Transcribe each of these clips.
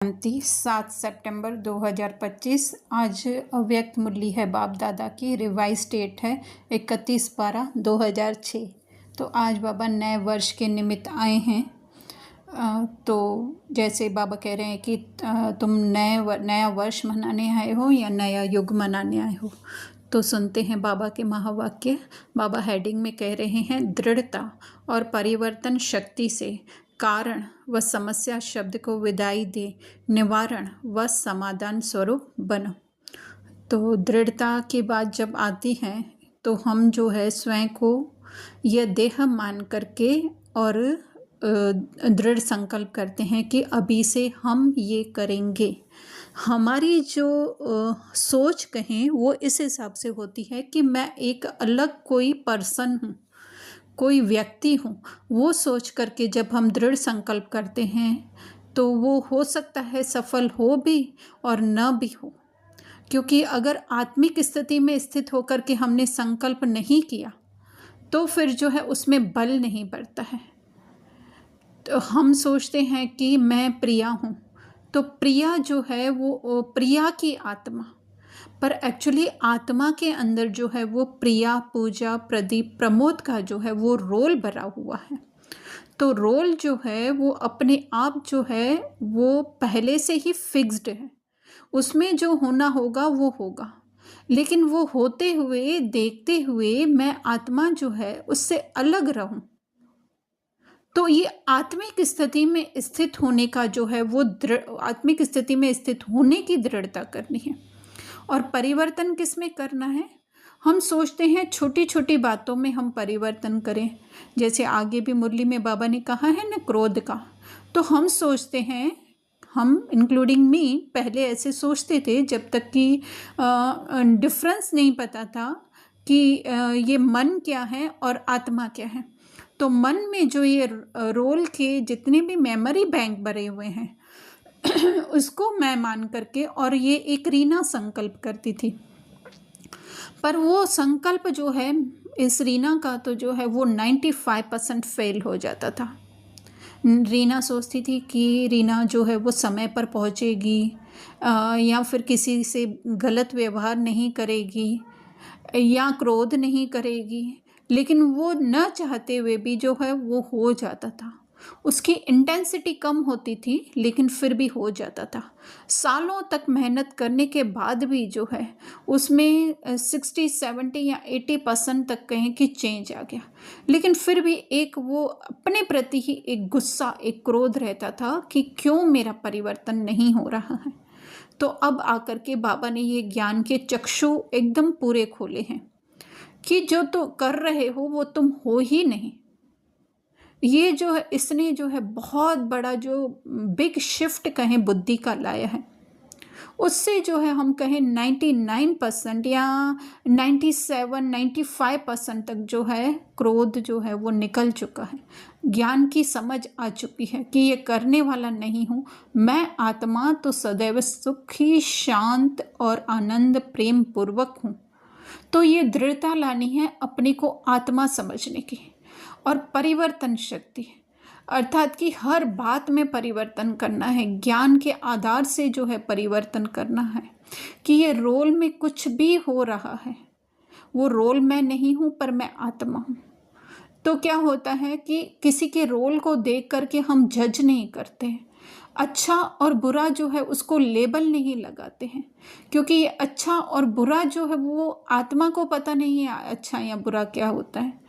शांति 7 सितंबर 2025। आज अव्यक्त मुरली है बाप दादा की। रिवाइज डेट है 31/12/2006। तो आज बाबा नए वर्ष के निमित्त आए हैं। तो जैसे बाबा कह रहे हैं कि तुम नया वर्ष मनाने आए हो या नया युग मनाने आए हो। तो सुनते हैं बाबा के महावाक्य। बाबा हेडिंग में कह रहे हैं, दृढ़ता और परिवर्तन शक्ति से कारण व समस्या शब्द को विदाई दे, निवारण व समाधान स्वरूप बनो। तो दृढ़ता की बात जब आती है तो हम जो है स्वयं को यह देह मान करके और दृढ़ संकल्प करते हैं कि अभी से हम ये करेंगे। हमारी जो सोच कहें वो इस हिसाब से होती है कि मैं एक अलग कोई पर्सन हूँ, कोई व्यक्ति हूँ। वो सोच करके जब हम दृढ़ संकल्प करते हैं तो वो हो सकता है सफल हो भी और न भी हो, क्योंकि अगर आत्मिक स्थिति में स्थित होकर के हमने संकल्प नहीं किया तो फिर जो है उसमें बल नहीं बढ़ता है। तो हम सोचते हैं कि मैं प्रिया हूँ, तो प्रिया जो है वो प्रिया की आत्मा, पर एक्चुअली आत्मा के अंदर जो है वो प्रिया, पूजा, प्रदीप, प्रमोद का जो है वो रोल भरा हुआ है। तो रोल जो है वो अपने आप जो है वो पहले से ही फिक्स्ड है, उसमें जो होना होगा वो होगा। लेकिन वो होते हुए देखते हुए मैं आत्मा जो है उससे अलग रहूं, तो ये आत्मिक स्थिति में स्थित होने का जो है वो आत्मिक स्थिति में स्थित होने की दृढ़ता करनी है। और परिवर्तन किस में करना है? हम सोचते हैं छोटी छोटी बातों में हम परिवर्तन करें। जैसे आगे भी मुरली में बाबा ने कहा है ना, क्रोध का। तो हम सोचते हैं, हम इंक्लूडिंग मी पहले ऐसे सोचते थे जब तक कि डिफरेंस नहीं पता था कि ये मन क्या है और आत्मा क्या है। तो मन में जो ये रोल के जितने भी मेमोरी बैंक भरे हुए हैं उसको मैं मान करके और ये एक रीना संकल्प करती थी। पर वो संकल्प जो है इस रीना का तो जो है वो 95% फेल हो जाता था। रीना सोचती थी कि रीना जो है वो समय पर पहुंचेगी या फिर किसी से गलत व्यवहार नहीं करेगी या क्रोध नहीं करेगी, लेकिन वो न चाहते हुए भी जो है वो हो जाता था। उसकी इंटेंसिटी कम होती थी लेकिन फिर भी हो जाता था। सालों तक मेहनत करने के बाद भी जो है उसमें 60, 70 या 80% तक कहें कि चेंज आ गया, लेकिन फिर भी एक वो अपने प्रति ही एक गुस्सा, एक क्रोध रहता था कि क्यों मेरा परिवर्तन नहीं हो रहा है। तो अब आकर के बाबा ने ये ज्ञान के चक्षु एकदम पूरे खोले हैं कि जो तो कर रहे हो वो तुम हो ही नहीं। ये जो है इसने जो है बहुत बड़ा जो बिग शिफ्ट कहें बुद्धि का लाया है। उससे जो है हम कहें 99% या 97, 95% तक जो है क्रोध जो है वो निकल चुका है। ज्ञान की समझ आ चुकी है कि ये करने वाला नहीं हूँ मैं, आत्मा तो सदैव सुखी, शांत और आनंद प्रेम पूर्वक हूँ। तो ये दृढ़ता लानी है अपने को आत्मा समझने की। और परिवर्तन शक्ति अर्थात कि हर बात में परिवर्तन करना है, ज्ञान के आधार से जो है परिवर्तन करना है कि ये रोल में कुछ भी हो रहा है वो रोल मैं नहीं हूँ पर मैं आत्मा हूँ। तो क्या होता है कि किसी के रोल को देख करके हम जज नहीं करते, अच्छा और बुरा जो है उसको लेबल नहीं लगाते हैं, क्योंकि ये अच्छा और बुरा जो है वो आत्मा को पता नहीं है अच्छा या बुरा क्या होता है।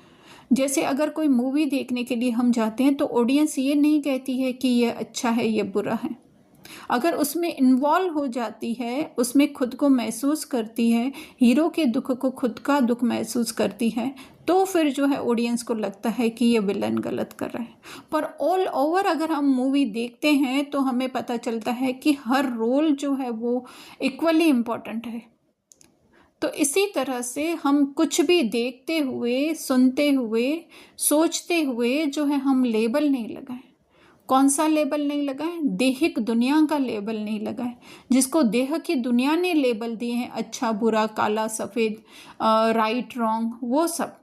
जैसे अगर कोई मूवी देखने के लिए हम जाते हैं तो ऑडियंस ये नहीं कहती है कि ये अच्छा है ये बुरा है। अगर उसमें इन्वॉल्व हो जाती है, उसमें खुद को महसूस करती है, हीरो के दुख को खुद का दुख महसूस करती है, तो फिर जो है ऑडियंस को लगता है कि ये विलन गलत कर रहा है। पर ऑल ओवर अगर हम मूवी देखते हैं तो हमें पता चलता है कि हर रोल जो है वो इक्वली इम्पॉर्टेंट है। तो इसी तरह से हम कुछ भी देखते हुए, सुनते हुए, सोचते हुए जो है हम लेबल नहीं लगाएं। कौन सा लेबल नहीं लगाएं? देहिक दुनिया का लेबल नहीं लगाएं, जिसको देह की दुनिया ने लेबल दिए हैं अच्छा बुरा, काला सफ़ेद, राइट रॉन्ग, वो सब।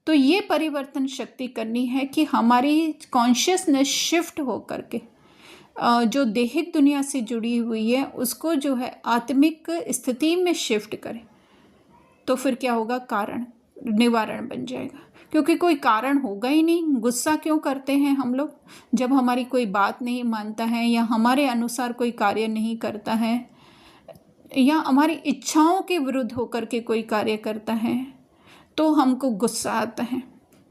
तो ये परिवर्तन शक्ति करनी है कि हमारी कॉन्शियसनेस शिफ्ट हो करके जो दैहिक दुनिया से जुड़ी हुई है उसको जो है आत्मिक स्थिति में शिफ्ट करें, तो फिर क्या होगा, कारण निवारण बन जाएगा। क्योंकि कोई कारण होगा ही नहीं। गुस्सा क्यों करते हैं हम लोग? जब हमारी कोई बात नहीं मानता है या हमारे अनुसार कोई कार्य नहीं करता है या हमारी इच्छाओं के विरुद्ध होकर के कोई कार्य करता है तो हमको गुस्सा आता है।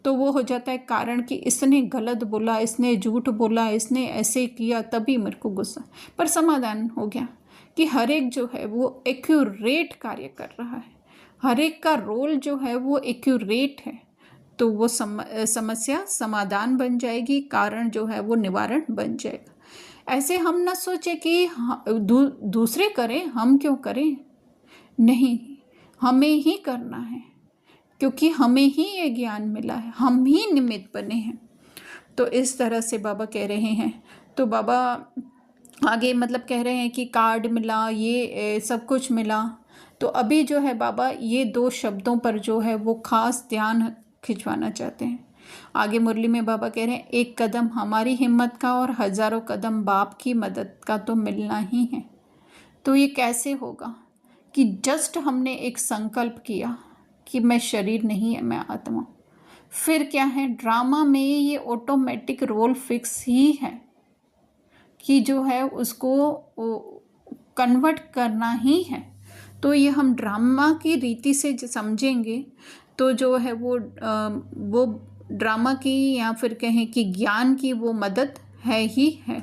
तो वो हो जाता है कारण कि इसने गलत बोला, इसने झूठ बोला, इसने ऐसे किया, तभी मेरे को गुस्सा। पर समाधान हो गया कि हर एक जो है वो एक्यूरेट कार्य कर रहा है, हर एक का रोल जो है वो एक्यूरेट है, तो वो समस्या समाधान बन जाएगी, कारण जो है वो निवारण बन जाएगा। ऐसे हम ना सोचे कि दूसरे करें, हम क्यों करें। नहीं, हमें ही करना है, क्योंकि हमें ही ये ज्ञान मिला है, हम ही निमित्त बने हैं। तो इस तरह से बाबा कह रहे हैं। तो बाबा आगे मतलब कह रहे हैं कि कार्ड मिला, ये सब कुछ मिला। तो अभी जो है बाबा ये 2 शब्दों पर जो है वो खास ध्यान खिंचवाना चाहते हैं। आगे मुरली में बाबा कह रहे हैं, एक कदम हमारी हिम्मत का और हज़ारों कदम बाप की मदद का तो मिलना ही है। तो ये कैसे होगा कि जस्ट हमने एक संकल्प किया कि मैं शरीर नहीं है, मैं आत्मा। फिर क्या है, ड्रामा में ये ऑटोमेटिक रोल फिक्स ही है कि जो है उसको कन्वर्ट करना ही है। तो ये हम ड्रामा की रीति से समझेंगे तो जो है वो ड्रामा की या फिर कहें कि ज्ञान की वो मदद है ही है।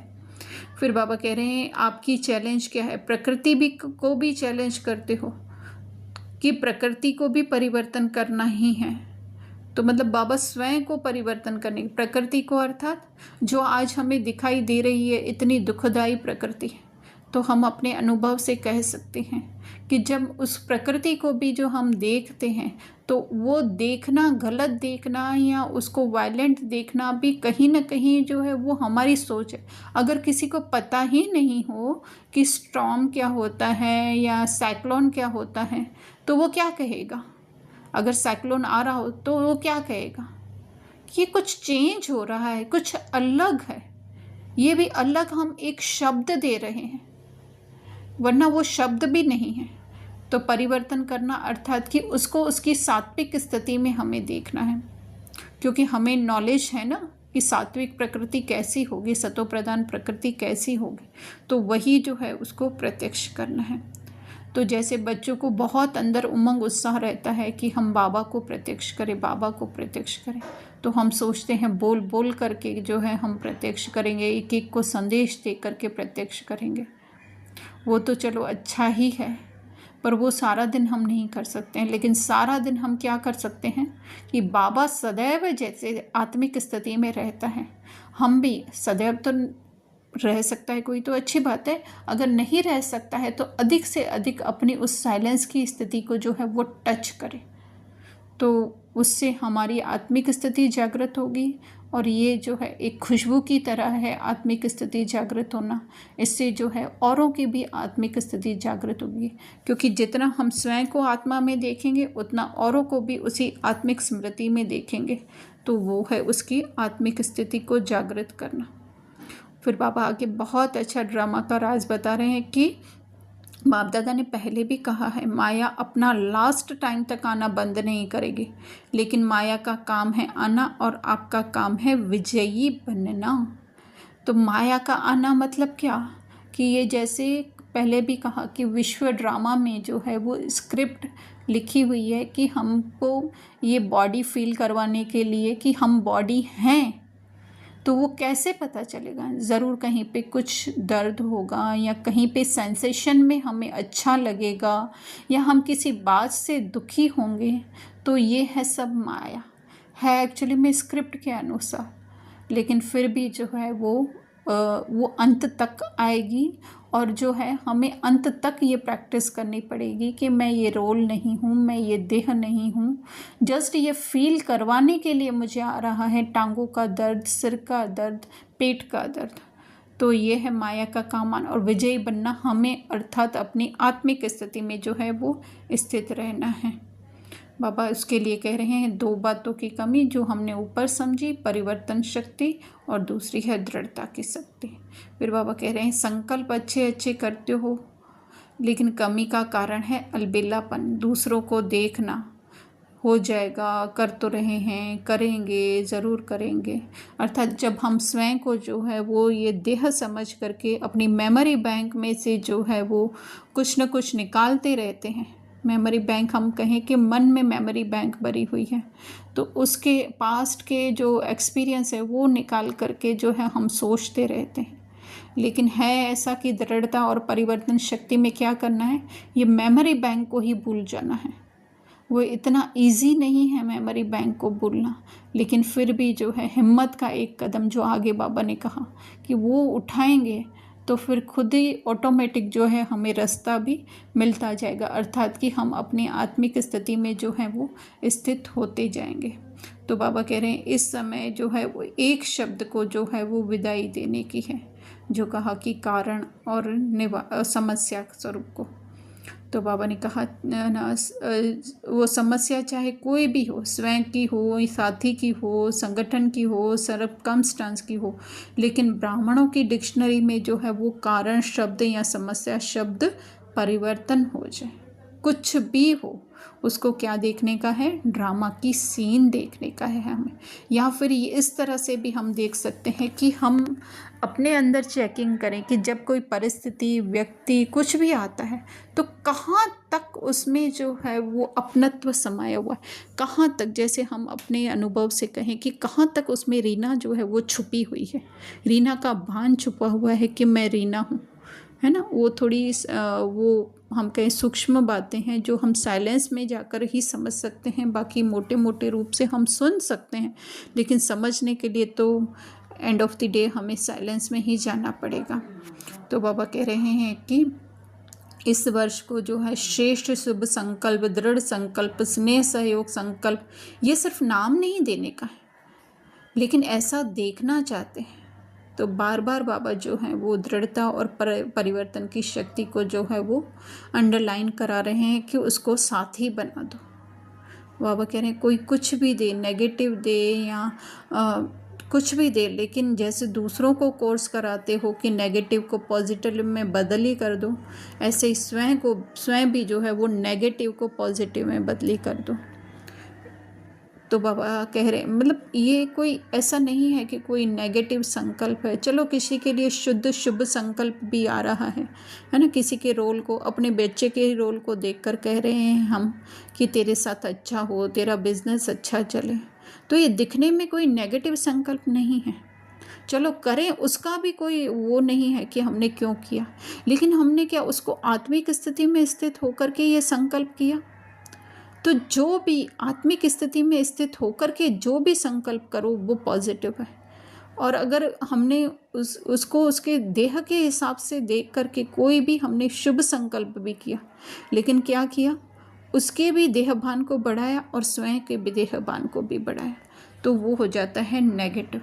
फिर बाबा कह रहे हैं, आपकी चैलेंज क्या है? प्रकृति भी को भी चैलेंज करते हो कि प्रकृति को भी परिवर्तन करना ही है। तो मतलब बाबा स्वयं को परिवर्तन करने, प्रकृति को अर्थात जो आज हमें दिखाई दे रही है इतनी दुखदाई प्रकृति, तो हम अपने अनुभव से कह सकते हैं कि जब उस प्रकृति को भी जो हम देखते हैं तो वो देखना, गलत देखना या उसको वायलेंट देखना भी कहीं ना कहीं जो है वो हमारी सोच है। अगर किसी को पता ही नहीं हो कि स्टॉर्म क्या होता है या साइक्लोन क्या होता है तो वो क्या कहेगा? अगर साइक्लोन आ रहा हो तो वो क्या कहेगा कि कुछ चेंज हो रहा है, कुछ अलग है। ये भी अलग हम एक शब्द दे रहे हैं, वरना वो शब्द भी नहीं है। तो परिवर्तन करना अर्थात कि उसको उसकी सात्विक स्थिति में हमें देखना है, क्योंकि हमें नॉलेज है ना कि सात्विक प्रकृति कैसी होगी, सतो प्रधान प्रकृति कैसी होगी, तो वही जो है उसको प्रत्यक्ष करना है। तो जैसे बच्चों को बहुत अंदर उमंग उत्साह रहता है कि हम बाबा को प्रत्यक्ष करें, बाबा को प्रत्यक्ष करें, तो हम सोचते हैं बोल बोल करके जो है हम प्रत्यक्ष करेंगे, एक एक को संदेश दे करके प्रत्यक्ष करेंगे। वो तो चलो अच्छा ही है, पर वो सारा दिन हम नहीं कर सकते हैं। लेकिन सारा दिन हम क्या कर सकते हैं कि बाबा सदैव जैसे आत्मिक स्थिति में रहता है, हम भी सदैव तो रह सकता है कोई तो अच्छी बात है, अगर नहीं रह सकता है तो अधिक से अधिक अपनी उस साइलेंस की स्थिति को जो है वो टच करें, तो उससे हमारी आत्मिक स्थिति जागृत होगी। और ये जो है एक खुशबू की तरह है आत्मिक स्थिति जागृत होना, इससे जो है औरों की भी आत्मिक स्थिति जागृत होगी। क्योंकि जितना हम स्वयं को आत्मा में देखेंगे उतना औरों को भी उसी आत्मिक स्मृति में देखेंगे, तो वो है उसकी आत्मिक स्थिति को जागृत करना। फिर बाबा आगे बहुत अच्छा ड्रामा का राज बता रहे हैं कि बाप दादा ने पहले भी कहा है, माया अपना लास्ट टाइम तक आना बंद नहीं करेगी, लेकिन माया का काम है आना और आपका काम है विजयी बनना। तो माया का आना मतलब क्या कि ये जैसे पहले भी कहा कि विश्व ड्रामा में जो है वो स्क्रिप्ट लिखी हुई है कि हमको ये बॉडी फील करवाने के लिए कि हम बॉडी हैं, तो वो कैसे पता चलेगा? ज़रूर कहीं पे कुछ दर्द होगा या कहीं पे सेंसेशन में हमें अच्छा लगेगा या हम किसी बात से दुखी होंगे, तो ये है सब माया है एक्चुअली में स्क्रिप्ट के अनुसार। लेकिन फिर भी जो है वो अंत तक आएगी और जो है हमें अंत तक ये प्रैक्टिस करनी पड़ेगी कि मैं ये रोल नहीं हूँ, मैं ये देह नहीं हूँ। जस्ट ये फील करवाने के लिए मुझे आ रहा है टांगों का दर्द, सिर का दर्द, पेट का दर्द। तो ये है माया का काम आना और विजयी बनना हमें, अर्थात अपनी आत्मिक स्थिति में जो है वो स्थित रहना है। बाबा उसके लिए कह रहे हैं 2 बातों की कमी जो हमने ऊपर समझी, परिवर्तन शक्ति और दूसरी है दृढ़ता की शक्ति। फिर बाबा कह रहे हैं संकल्प अच्छे अच्छे करते हो, लेकिन कमी का कारण है अलबेलापन, दूसरों को देखना, हो जाएगा, कर तो रहे हैं, करेंगे, ज़रूर करेंगे। अर्थात जब हम स्वयं को जो है वो ये देह समझ करके अपनी मेमोरी बैंक में से जो है वो कुछ न कुछ निकालते रहते हैं। मेमोरी बैंक हम कहें कि मन में मेमोरी बैंक भरी हुई है, तो उसके पास्ट के जो एक्सपीरियंस है वो निकाल करके जो है हम सोचते रहते हैं। लेकिन है ऐसा कि दृढ़ता और परिवर्तन शक्ति में क्या करना है, ये मेमोरी बैंक को ही भूल जाना है। वो इतना इजी नहीं है मेमोरी बैंक को भूलना, लेकिन फिर भी जो है हिम्मत का एक कदम जो आगे बाबा ने कहा कि वो उठाएंगे तो फिर खुद ही ऑटोमेटिक जो है हमें रास्ता भी मिलता जाएगा, अर्थात कि हम अपनी आत्मिक स्थिति में जो है वो स्थित होते जाएंगे। तो बाबा कह रहे हैं इस समय जो है वो एक शब्द को जो है वो विदाई देने की है, जो कहा कि कारण और समस्या स्वरूप को। तो बाबा ने कहा ना, वो समस्या चाहे कोई भी हो, स्वयं की हो, साथी की हो, संगठन की हो, सर्कमस्टांस की हो, लेकिन ब्राह्मणों की डिक्शनरी में जो है वो कारण शब्द या समस्या शब्द परिवर्तन हो जाए, कुछ भी हो, उसको क्या देखने का है, ड्रामा की सीन देखने का है हमें। या फिर ये इस तरह से भी हम देख सकते हैं कि हम अपने अंदर चेकिंग करें कि जब कोई परिस्थिति, व्यक्ति कुछ भी आता है तो कहाँ तक उसमें जो है वो अपनत्व समाया हुआ है, कहाँ तक, जैसे हम अपने अनुभव से कहें कि कहाँ तक उसमें रीना जो है वो छुपी हुई है, रीना का भान छुपा हुआ है कि मैं रीना हूँ, है ना। वो थोड़ी वो हम कहें सूक्ष्म बातें हैं जो हम साइलेंस में जाकर ही समझ सकते हैं, बाकी मोटे मोटे रूप से हम सुन सकते हैं, लेकिन समझने के लिए तो एंड ऑफ द डे हमें साइलेंस में ही जाना पड़ेगा। तो बाबा कह रहे हैं कि इस वर्ष को जो है श्रेष्ठ शुभ संकल्प, दृढ़ संकल्प, स्नेह सहयोग संकल्प, ये सिर्फ नाम नहीं देने का है, लेकिन ऐसा देखना चाहते हैं। तो बार बार बाबा जो है वो दृढ़ता और परिवर्तन की शक्ति को जो है वो अंडरलाइन करा रहे हैं कि उसको साथी बना दो। बाबा कह रहे हैं कोई कुछ भी दे, नेगेटिव दे या कुछ भी दे, लेकिन जैसे दूसरों को कोर्स कराते हो कि नेगेटिव को पॉजिटिव में बदली कर दो, ऐसे ही स्वयं भी जो है वो नेगेटिव को पॉजिटिव में बदली कर दो। तो बाबा कह रहे हैं मतलब ये कोई ऐसा नहीं है कि कोई नेगेटिव संकल्प है। चलो किसी के लिए शुद्ध शुभ संकल्प भी आ रहा है ना, किसी के रोल को, अपने बच्चे के रोल को देखकर कह रहे हैं हम कि तेरे साथ अच्छा हो, तेरा बिजनेस अच्छा चले, तो ये दिखने में कोई नेगेटिव संकल्प नहीं है। चलो करें, उसका भी कोई वो नहीं है कि हमने क्यों किया, लेकिन हमने क्या उसको आत्मिक स्थिति में स्थित होकर के ये संकल्प किया। तो जो भी आत्मिक स्थिति में स्थित होकर के जो भी संकल्प करो वो पॉजिटिव है। और अगर हमने उसको उसके देह के हिसाब से देख करके कोई भी हमने शुभ संकल्प भी किया, लेकिन क्या किया, उसके भी देहभान को बढ़ाया और स्वयं के भी देहभान को भी बढ़ाया, तो वो हो जाता है नेगेटिव।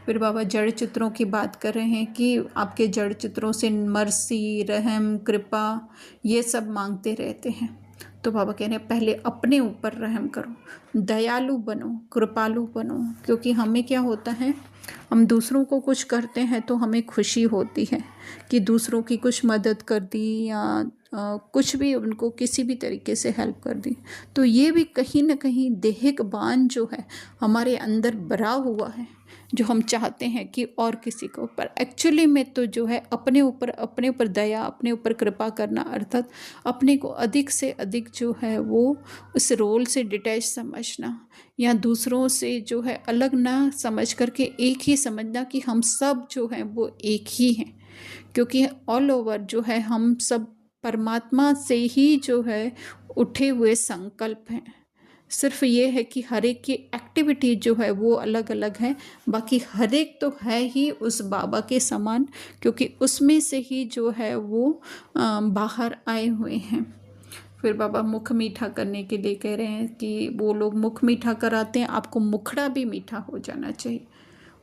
फिर बाबा जड़ चित्रों की बात कर रहे हैं कि आपके जड़ चित्रों से मर्सी, रहम, कृपा ये सब मांगते रहते हैं। तो बाबा कह रहे हैं पहले अपने ऊपर रहम करो, दयालु बनो, कृपालु बनो, क्योंकि हमें क्या होता है, हम दूसरों को कुछ करते हैं तो हमें खुशी होती है कि दूसरों की कुछ मदद कर दी या कुछ भी उनको किसी भी तरीके से हेल्प कर दी, तो ये भी कहीं ना कहीं देहिक बाण जो है हमारे अंदर भरा हुआ है, जो हम चाहते हैं कि और किसी को, पर एक्चुअली में तो जो है अपने ऊपर दया, अपने ऊपर कृपा करना, अर्थात अपने को अधिक से अधिक जो है वो उस रोल से डिटैच समझना या दूसरों से जो है अलग ना समझ करके एक ही समझना कि हम सब जो हैं वो एक ही हैं, क्योंकि ऑल ओवर जो है हम सब परमात्मा से ही जो है उठे हुए संकल्प हैं। सिर्फ ये है कि हर एक की एक्टिविटी जो है वो अलग अलग है, बाकी हर एक तो है ही उस बाबा के समान, क्योंकि उसमें से ही जो है वो बाहर आए हुए हैं। फिर बाबा मुख मीठा करने के लिए कह रहे हैं कि वो लोग मुख मीठा कराते हैं, आपको मुखड़ा भी मीठा हो जाना चाहिए।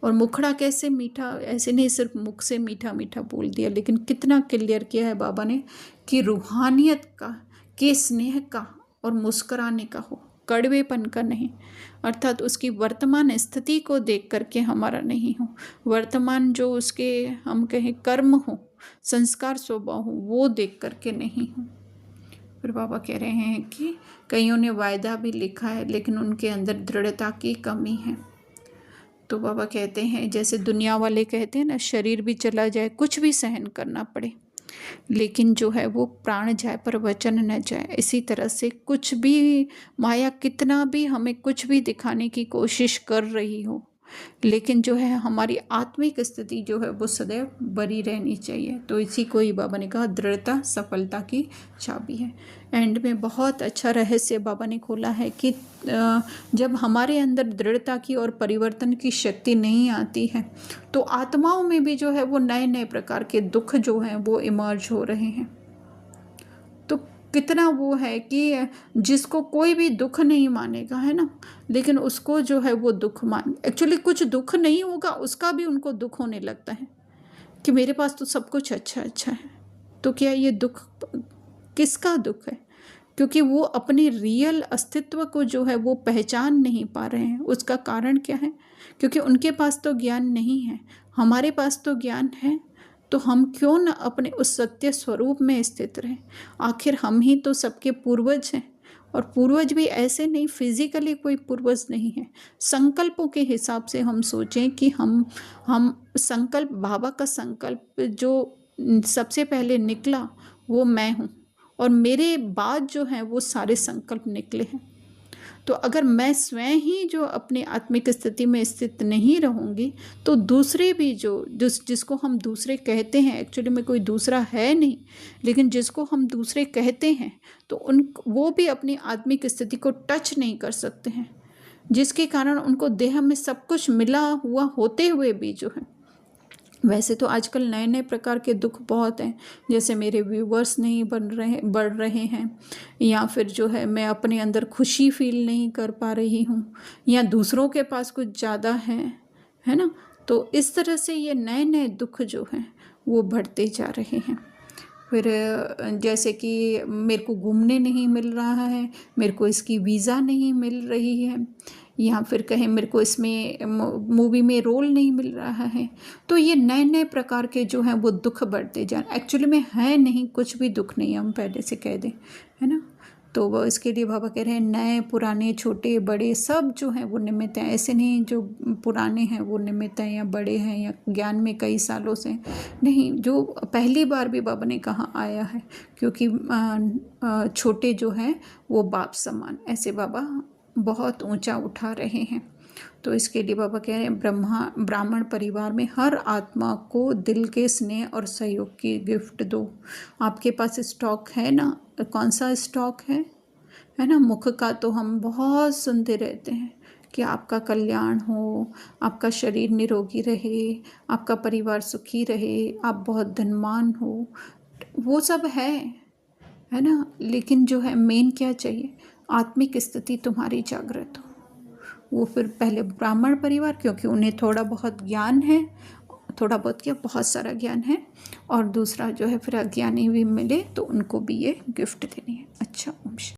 और मुखड़ा कैसे मीठा, ऐसे नहीं सिर्फ मुख से मीठा मीठा बोल दिया, लेकिन कितना क्लियर किया है बाबा ने कि रूहानियत का, के स्नेह का और मुस्कुराने का हो, कड़वेपन का नहीं, अर्थात उसकी वर्तमान स्थिति को देख करके हमारा नहीं हो, वर्तमान जो उसके हम कहें कर्म हो, संस्कार स्वभाव हो, वो देख करके नहीं हो। फिर बाबा कह रहे हैं कि कईयों ने वायदा भी लिखा है लेकिन उनके अंदर दृढ़ता की कमी है। तो बाबा कहते हैं जैसे दुनिया वाले कहते हैं ना, शरीर भी चला जाए, कुछ भी सहन करना पड़े, लेकिन जो है वो प्राण जाए पर वचन न जाए। इसी तरह से कुछ भी माया कितना भी हमें कुछ भी दिखाने की कोशिश कर रही हो, लेकिन जो है हमारी आत्मिक स्थिति जो है वो सदैव बरी रहनी चाहिए। तो इसी को ही बाबा ने कहा दृढ़ता सफलता की चाबी है। एंड में बहुत अच्छा रहस्य बाबा ने खोला है कि जब हमारे अंदर दृढ़ता की और परिवर्तन की शक्ति नहीं आती है तो आत्माओं में भी जो है वो नए नए प्रकार के दुख जो हैं वो इमर्ज हो रहे हैं। तो कितना वो है कि जिसको कोई भी दुख नहीं मानेगा, है ना, लेकिन उसको जो है वो दुख एक्चुअली कुछ दुख नहीं होगा उसका भी उनको दुख होने लगता है कि मेरे पास तो सब कुछ अच्छा अच्छा है। तो क्या ये दुख किसका दुख है? क्योंकि वो अपने रियल अस्तित्व को जो है वो पहचान नहीं पा रहे हैं। उसका कारण क्या है? क्योंकि उनके पास तो ज्ञान नहीं है, हमारे पास तो ज्ञान है। तो हम क्यों न अपने उस सत्य स्वरूप में स्थित रहें? आखिर हम ही तो सबके पूर्वज हैं, और पूर्वज भी ऐसे नहीं, फिजिकली कोई पूर्वज नहीं है। संकल्पों के हिसाब से हम सोचें कि हम संकल्प, बाबा का संकल्प जो सबसे पहले निकला वो मैं हूँ, और मेरे बाद जो है वो सारे संकल्प निकले हैं। तो अगर मैं स्वयं ही जो अपनी आत्मिक स्थिति में स्थित नहीं रहूँगी तो दूसरे भी जिसको हम दूसरे कहते हैं, एक्चुअली में कोई दूसरा है नहीं, लेकिन जिसको हम दूसरे कहते हैं तो वो भी अपनी आत्मिक स्थिति को टच नहीं कर सकते हैं, जिसके कारण उनको देह में सब कुछ मिला हुआ होते हुए भी जो है। वैसे तो आजकल नए नए प्रकार के दुख बहुत हैं, जैसे मेरे व्यूवर्स नहीं बढ़ रहे हैं, या फिर जो है मैं अपने अंदर खुशी फील नहीं कर पा रही हूँ, या दूसरों के पास कुछ ज़्यादा है ना। तो इस तरह से ये नए नए दुख जो हैं वो बढ़ते जा रहे हैं। फिर जैसे कि मेरे को घूमने नहीं मिल रहा है, मेरे को इसकी वीज़ा नहीं मिल रही है, या फिर कहें मेरे को इसमें मूवी में रोल नहीं मिल रहा है। तो ये नए नए प्रकार के जो हैं वो दुख बढ़ते जा रहे। एक्चुअली में है नहीं, कुछ भी दुख नहीं, हम पहले से कह दें, है ना। तो वो इसके लिए बाबा कह रहे हैं नए पुराने छोटे बड़े सब जो हैं वो निमित्त हैं। ऐसे नहीं जो पुराने हैं वो निमित्त हैं या बड़े हैं या ज्ञान में कई सालों से नहीं, जो पहली बार भी बाबा ने कहा आया है, क्योंकि छोटे जो हैं वो बाप समान, ऐसे बाबा बहुत ऊंचा उठा रहे हैं। तो इसके लिए बाबा कह रहे हैं ब्राह्मण परिवार में हर आत्मा को दिल के स्नेह और सहयोग की गिफ्ट दो। आपके पास स्टॉक है ना, कौन सा स्टॉक है ना। मुख का तो हम बहुत सुनते रहते हैं कि आपका कल्याण हो, आपका शरीर निरोगी रहे, आपका परिवार सुखी रहे, आप बहुत धनवान हो, वो सब है ना। लेकिन जो है मेन क्या चाहिए? आत्मिक स्थिति तुम्हारी जागृत हो। वो फिर पहले ब्राह्मण परिवार, क्योंकि उन्हें थोड़ा बहुत ज्ञान है, थोड़ा बहुत क्या बहुत सारा ज्ञान है, और दूसरा जो है फिर अज्ञानी भी मिले तो उनको भी ये गिफ्ट देनी है। अच्छा, ओम शांति।